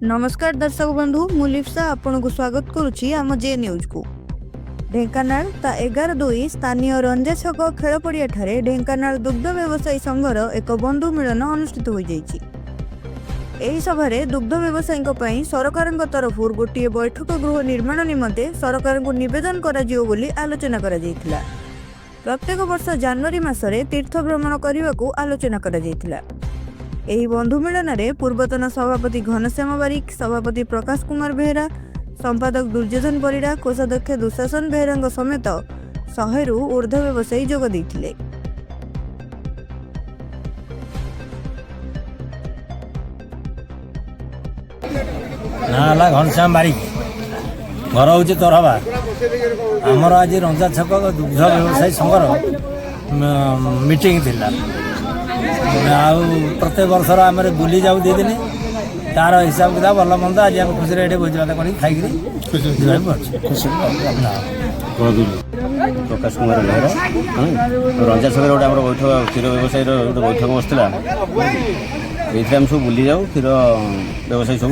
नमस्कार दर्शक बंधु मु लिप्सा आपन को स्वागत करुच्ची आम जे न्यूज को। ढेंकानाल ता 11/2 स्थानीय रंजा छक खेल पड़िया ठारे ढेंकानाल दुग्ध व्यवसायी संघर एक बंधु मिलन अनुष्ठित हो जाइछि। एही सभारे दुग्ध व्यवसायी पई सरकार तरफ गोटे बैठक गृह निर्माण निमंते सरकार को निवेदन करा जियो बोली आलोचना करा जाइथिला। प्रत्येक वर्ष जनवरी मासरे तीर्थ भ्रमण करने को आलोचना करा जाइथिला। एही बंधु मिलन में पूर्वतन सभापति घनश्याम बारिक, सभापति प्रकाश कुमार बेहरा, संपादक दुर्योधन परिड़ा, कोषाध्यक्ष दुशासन बेहरा समेत 100 रु ऊर्ध्व व्यवसायी जोग देइथिले। ना घनश्याम बारिक घर हूँ तोरहबा। आमर आज रंजा छक दुग्ध व्यवसायी संघर मीटिंग थिला। प्रत्येक वर्ष आम बुली जाऊ दी दिन तार हिसाब किताब भल मंद आज आम खुशी ये भोज भात कर खाई प्रकाश कुमार बेहरा रंजा छक गोटे आम बैठक क्षीर व्यवसायी गोटे बैठक बसला। ये आम सब बुली जाऊ क्षीर व्यवसायी सब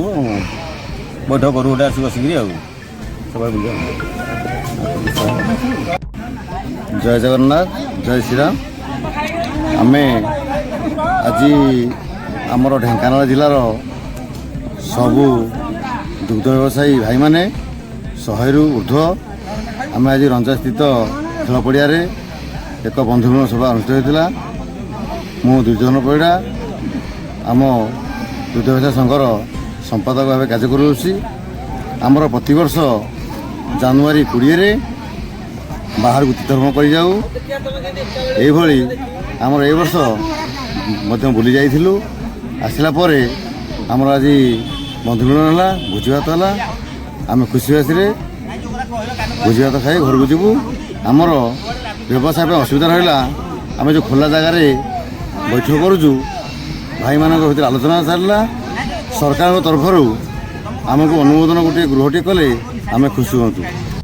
बैठक करूँ गोटे आस बसिक सब बुझ। जय जगन्नाथ, जय श्रीराम। आमे आज आमर ढेंकानाल जिलार सबू दुग्ध व्यवसायी भाई माने 100 रु ऊर्ध्व आम आज रंजा स्थित खेल पड़िया एक बंधुमिलन सभा अनुष्ठित होता। मु दुर्योधन परिड़ा आम दुग्ध व्यवसायी संघर संपादक भाव कार्य करुँची। आमर प्रतिवर्ष जनवरी 20 बाहर को तीर्थभ्रमण कर जाऊ। यही आमर ए वर्ष मध्य बुली जाइलु। आसला परे आमर आज बंधुमिलन है, भोजी भात है। आम खुशी बासी भोजी भात खाई घर को जीवु। आमर व्यवसाय पे असुविधा रहा आम जो खोला जगार बैठक करुचु भाई मान भर आलोचना चलला। सरकार तरफ आमको अनुमोदन गोटे गृहटे कले आम खुशी हूँ।